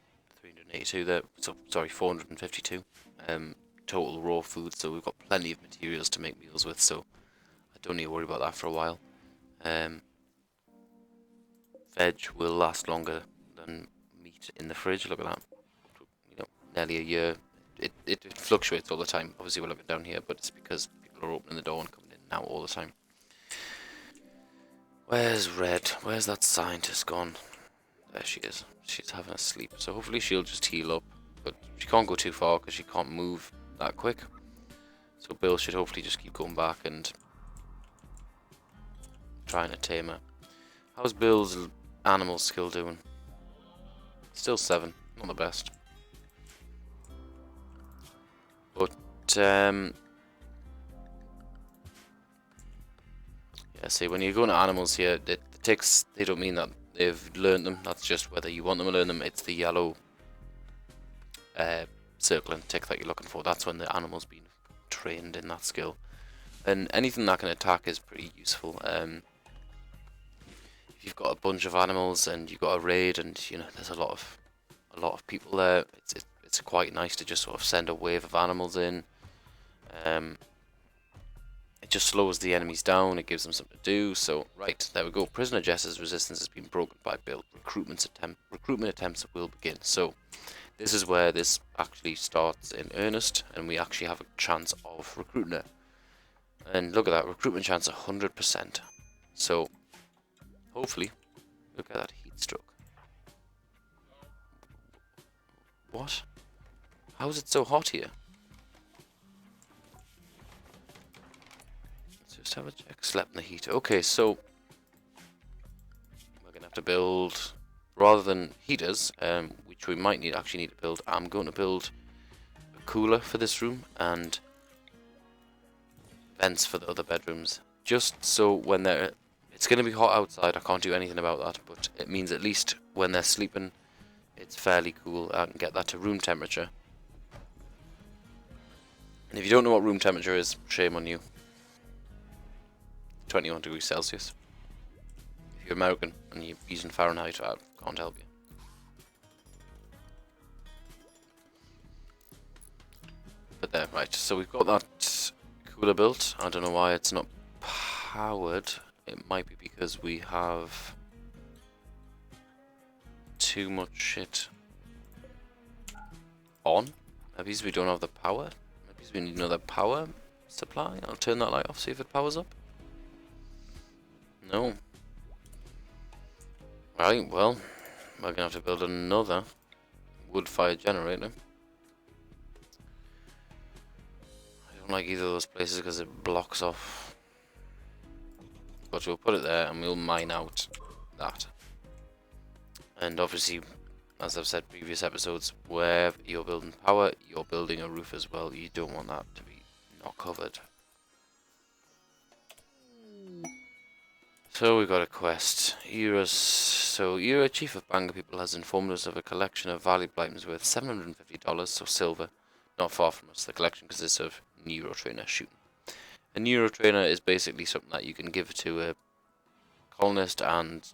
382 there. So sorry, 452 total raw food. So we've got plenty of materials to make meals with. So I don't need to worry about that for a while. Veg will last longer than meat in the fridge. Look at that. You know, nearly a year. It fluctuates all the time. Obviously, we're looking down here, but it's because people are opening the door and coming in and out all the time. Where's Red? Where's that scientist gone? There she is. She's having a sleep. So hopefully she'll just heal up. But she can't go too far because she can't move that quick. So Bill should hopefully just keep going back and trying to tame her. How's Bill's animal skill doing? Still 7. Not the best. But, yeah, see, when you're going to animals here, the ticks, they don't mean that they've learned them. That's just whether you want them to learn them. It's the yellow circle and tick that you're looking for. That's when the animal's been trained in that skill. And anything that can attack is pretty useful. If you've got a bunch of animals and you've got a raid and, you know, there's a lot of people there, it's quite nice to just sort of send a wave of animals in. It just slows the enemies down, it gives them something to do. So, right, there we go. Prisoner Jess's resistance has been broken by Bill. Recruitment attempts will begin. So, this is where this actually starts in earnest, and we actually have a chance of recruiting her. And look at that, recruitment chance 100%. So, hopefully, look at that heat stroke. What? How is it so hot here? Let's just have a check. Slept in the heat. Okay, so we're gonna have to build, rather than heaters, which we might actually need to build. I'm going to build a cooler for this room and vents for the other bedrooms, just so when it's gonna be hot outside. I can't do anything about that, but it means at least when they're sleeping, it's fairly cool. I can get that to room temperature. And if you don't know what room temperature is, shame on you. 21 degrees Celsius. If you're American and you're using Fahrenheit, I can't help you. But there, right, so we've got that cooler built. I don't know why it's not powered. It might be because we have too much shit on. Maybe we don't have the power. Maybe we need another power supply. I'll turn that light off, see if it powers up. No. Right, well, we're gonna have to build another wood-fired generator. don't like either of those places because it blocks off. But we'll put it there and we'll mine out that. And obviously, as I've said previous episodes, where you're building power, you're building a roof as well. You don't want that to be not covered. So we got a quest. Ira, chief of Bangor people, has informed us of a collection of valuable items worth $750, so silver, not far from us. The collection consists of neurotrainer shooting. A neurotrainer is basically something that you can give to a colonist, and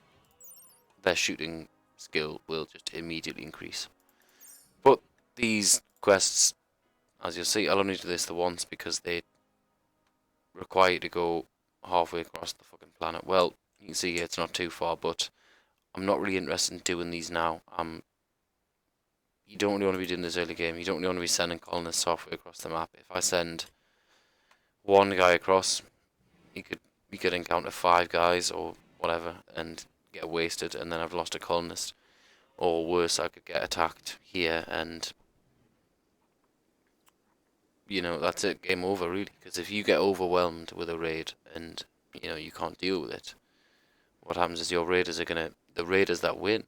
their shooting skill will just immediately increase. But these quests, as you'll see, I'll only do this the once because they require you to go halfway across the fucking planet. Well, you can see here it's not too far, but I'm not really interested in doing these now. You don't really want to be doing this early game. You don't really want to be sending colonists halfway across the map. If I send one guy across, you could encounter 5 guys or whatever and get wasted, and then I've lost a colonist. Or worse, I could get attacked here and, you know, that's it, game over really. Because if you get overwhelmed with a raid and, you know, you can't deal with it, what happens is your raiders are the raiders that win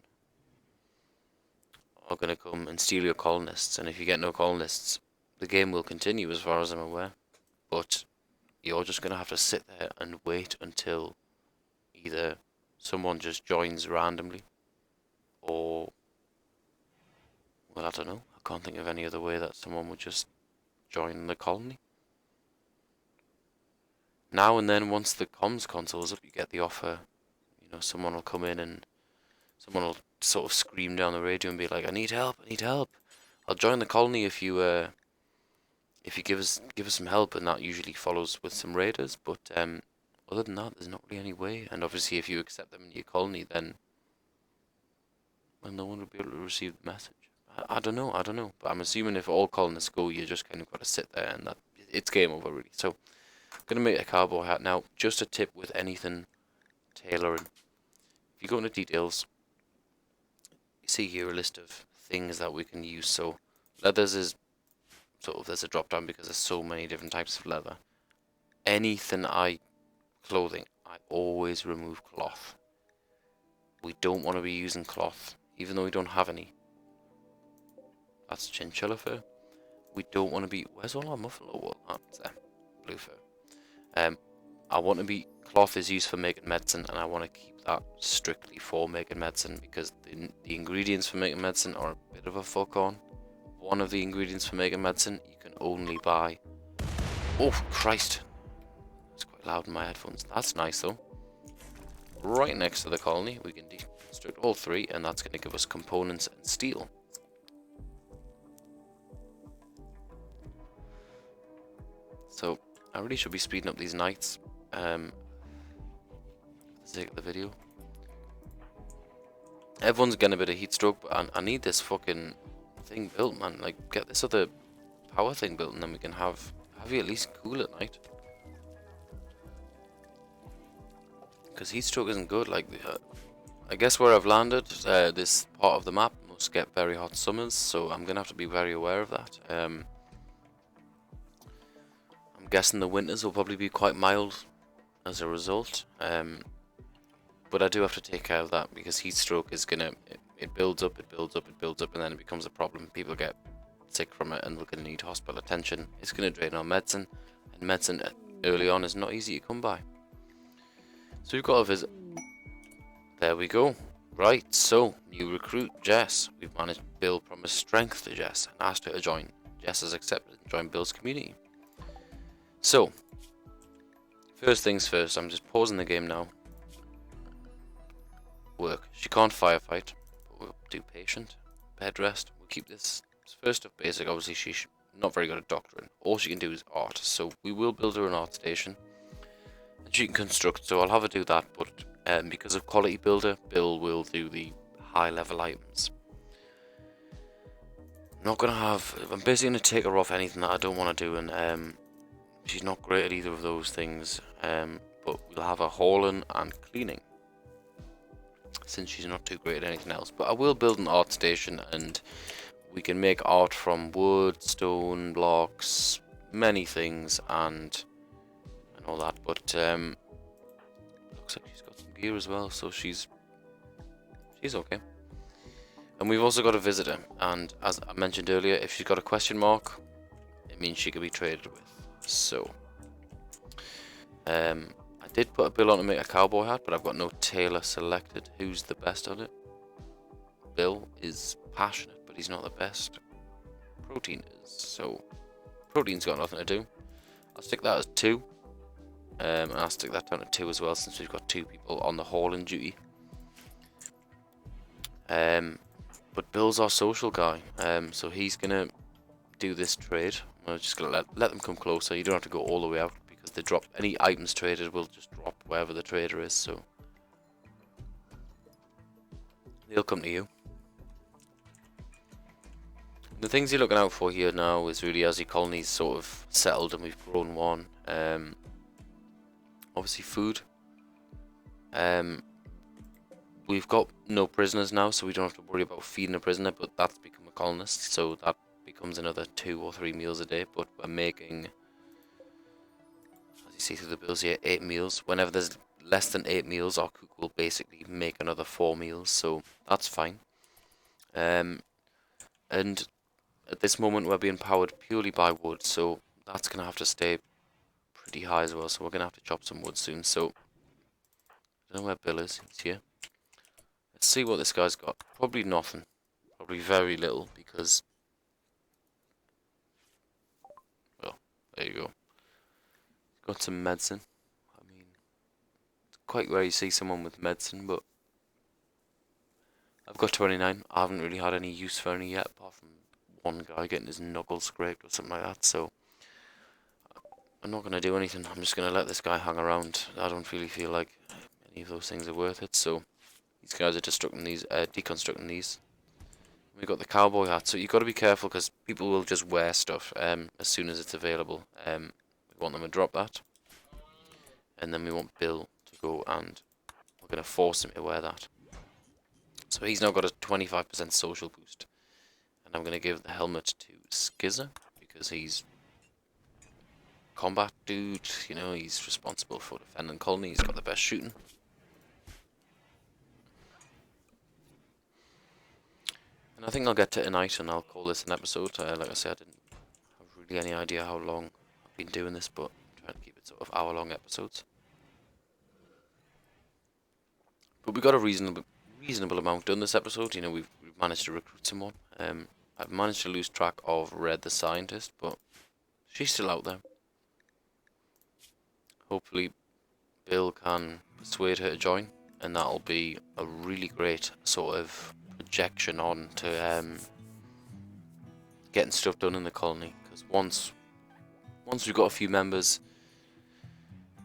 are gonna come and steal your colonists, and if you get no colonists, the game will continue as far as I'm aware. But you're just gonna have to sit there and wait until either someone just joins randomly, or, well, I don't know, I can't think of any other way that someone would just join the colony. Now and then, once the comms console is up, you get the offer. You know, someone will come in and someone will sort of scream down the radio and be like, I need help, I need help. I'll join the colony if you give us some help," and that usually follows with some raiders. But other than that, there's not really any way. And obviously, if you accept them in your colony, then, well, no one will be able to receive the message. I don't know. But I'm assuming if all colonists go, you just kind of got to sit there, and that it's game over really. So I'm gonna make a cowboy hat now. Just a tip with anything tailoring. If you go into details, you see here a list of things that we can use. So leathers is sort of, there's a drop down because there's so many different types of leather. Anything clothing, I always remove cloth. We don't want to be using cloth, even though we don't have any. That's chinchilla fur. We don't want to be, where's all our muffalo wool? Oh, it's there. Blue fur. I want to be, cloth is used for making medicine, and I want to keep that strictly for making medicine, because the ingredients for making medicine are a bit of a fuck on. One of the ingredients for making medicine you can only buy. Oh Christ, it's quite loud in my headphones. That's nice though. Right next to the colony we can deconstruct all 3, and that's going to give us components and steel. So I really should be speeding up these nights for the sake of the video. Everyone's getting a bit of heat stroke, but I need this fucking thing built, man. Like, get this other power thing built, and then we can have you at least cool at night. Because heat stroke isn't good. Like, I guess where I've landed, this part of the map must get very hot summers, so I'm gonna have to be very aware of that. I'm guessing the winters will probably be quite mild as a result. But I do have to take care of that, because heat stroke is gonna, it builds up, and then it becomes a problem. People get sick from it, and we're gonna need hospital attention. It's gonna drain our medicine, and medicine early on is not easy to come by. So we've got a visit. There we go. Right, so new recruit Jess. We've managed to build promised strength to Jess and asked her to join. Jess has accepted and joined Bill's community. So first things first, I'm just pausing the game now. Work. She can't firefight, but we'll do patient, bed rest. We'll keep this first of basic. Obviously, she's not very good at doctoring. All she can do is art, so we will build her an art station, and she can construct. So I'll have her do that. But because of quality builder, Bill will do the high level items. I'm basically gonna take her off anything that I don't want to do, and she's not great at either of those things. But we'll have her hauling and cleaning, since she's not too great at anything else. But I will build an art station, and we can make art from wood, stone, blocks, many things and all that, but looks like she's got some gear as well, so she's okay. And we've also got a visitor, and as I mentioned earlier, if she's got a question mark, it means she can be traded with. So I did put a bill on to make a cowboy hat, but I've got no tailor selected. Who's the best at it? Bill is passionate, but he's not the best. Protein is, so Protein's got nothing to do. I'll stick that as 2, and I'll stick that down to 2 as well, since we've got 2 people on the hauling duty. But Bill's our social guy, so he's gonna do this trade. I'm just gonna let them come closer. You don't have to go all the way out, because they drop any items traded will just drop wherever the trader is, so they'll come to you. The things you're looking out for here now is really as your colony's sort of settled and we've grown one. Obviously food. We've got no prisoners now, so we don't have to worry about feeding a prisoner, but that's become a colonist, so that becomes another 2 or 3 meals a day. But we're making, as you see through the bills here, 8 meals. Whenever there's less than 8 meals, our cook will basically make another 4 meals, so that's fine. And at this moment we're being powered purely by wood, so that's going to have to stay pretty high as well, so we're going to have to chop some wood soon. So I don't know where Bill is. He's here. Let's see what this guy's got. Probably nothing. Probably very little, because, well, there you go. He's got some medicine. I mean, it's quite rare you see someone with medicine, but I've got 29. I haven't really had any use for any yet, apart from one guy getting his knuckles scraped or something like that, so I'm not going to do anything. I'm just going to let this guy hang around. I don't really feel like any of those things are worth it, so these guys are deconstructing these. We've got the cowboy hat, so you've got to be careful, because people will just wear stuff as soon as it's available. We want them to drop that, and then we want Bill to go, and we're going to force him to wear that. So he's now got a 25% social boost. And I'm going to give the helmet to Skizzer, because he's combat dude, you know, he's responsible for defending colony, he's got the best shooting. And I think I'll get to tonight and I'll call this an episode. Like I said, I didn't have really any idea how long I've been doing this, but I'm trying to keep it sort of hour-long episodes. But we got a reasonable amount done this episode. You know, we've managed to recruit someone. I've managed to lose track of Red the Scientist, but she's still out there. Hopefully Bill can persuade her to join, and that'll be a really great sort of projection on to getting stuff done in the colony. Because once we've got a few members,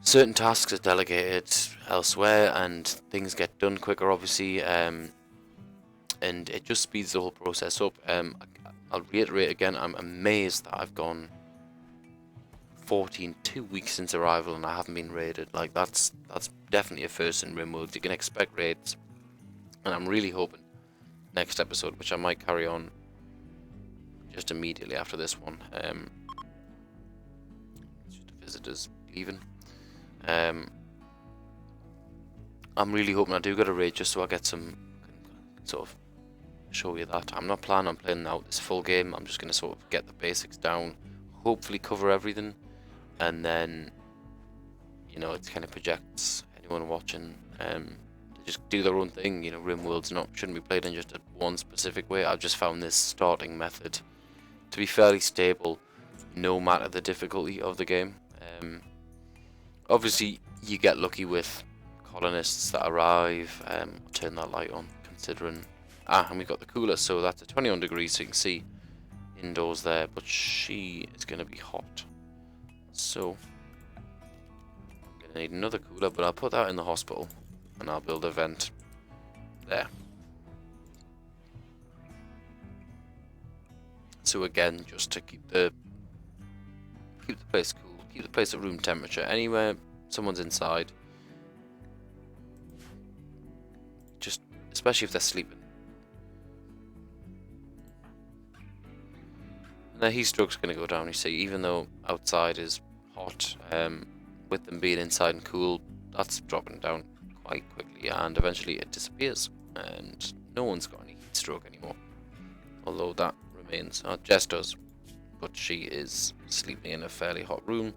certain tasks are delegated elsewhere and things get done quicker, obviously, and it just speeds the whole process up. I'll reiterate again, I'm amazed that I've gone 2 weeks since arrival and I haven't been raided. Like, that's definitely a first in Rimworld. You can expect raids, and I'm really hoping next episode, which I might carry on just immediately after this one, just the visitors leaving. I'm really hoping I do get a raid, just so I get some sort of show you that. I'm not planning on playing out this full game. I'm just going to sort of get the basics down, hopefully cover everything, and then, you know, it kind of projects anyone watching to just do their own thing. You know, Rimworld's shouldn't be played in just one specific way. I've just found this starting method to be fairly stable, no matter the difficulty of the game. Obviously, you get lucky with colonists that arrive. I'll turn that light on, considering. And we've got the cooler, so that's at 21 degrees, so you can see indoors there, but she is going to be hot. So, I'm going to need another cooler, but I'll put that in the hospital, and I'll build a vent there. So again, just to keep the place cool, keep the place at room temperature. Anywhere someone's inside, just, especially if they're sleeping. And the heat stroke's going to go down, you see, even though outside is hot, with them being inside and cool, that's dropping down quite quickly, and eventually it disappears, and no one's got any heat stroke anymore. Although that remains. Jess does, but she is sleeping in a fairly hot room,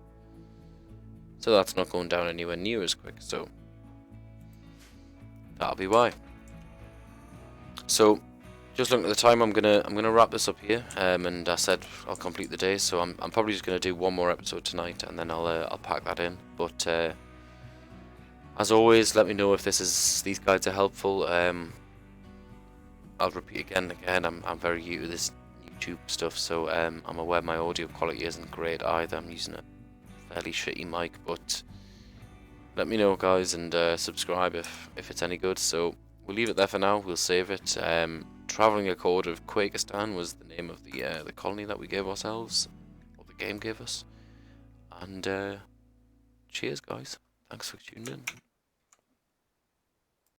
so that's not going down anywhere near as quick, so that'll be why. So, just looking at the time, I'm gonna wrap this up here. And I said I'll complete the day, so I'm probably just gonna do one more episode tonight, and then I'll pack that in. But as always, let me know if these guides are helpful. I'll repeat again and again. I'm very new to this YouTube stuff, so I'm aware my audio quality isn't great either. I'm using a fairly shitty mic, but let me know, guys, and subscribe if it's any good. So we'll leave it there for now. We'll save it. Traveling Accord of Quakistan was the name of the colony that we gave ourselves, or the game gave us. And cheers, guys. Thanks for tuning in.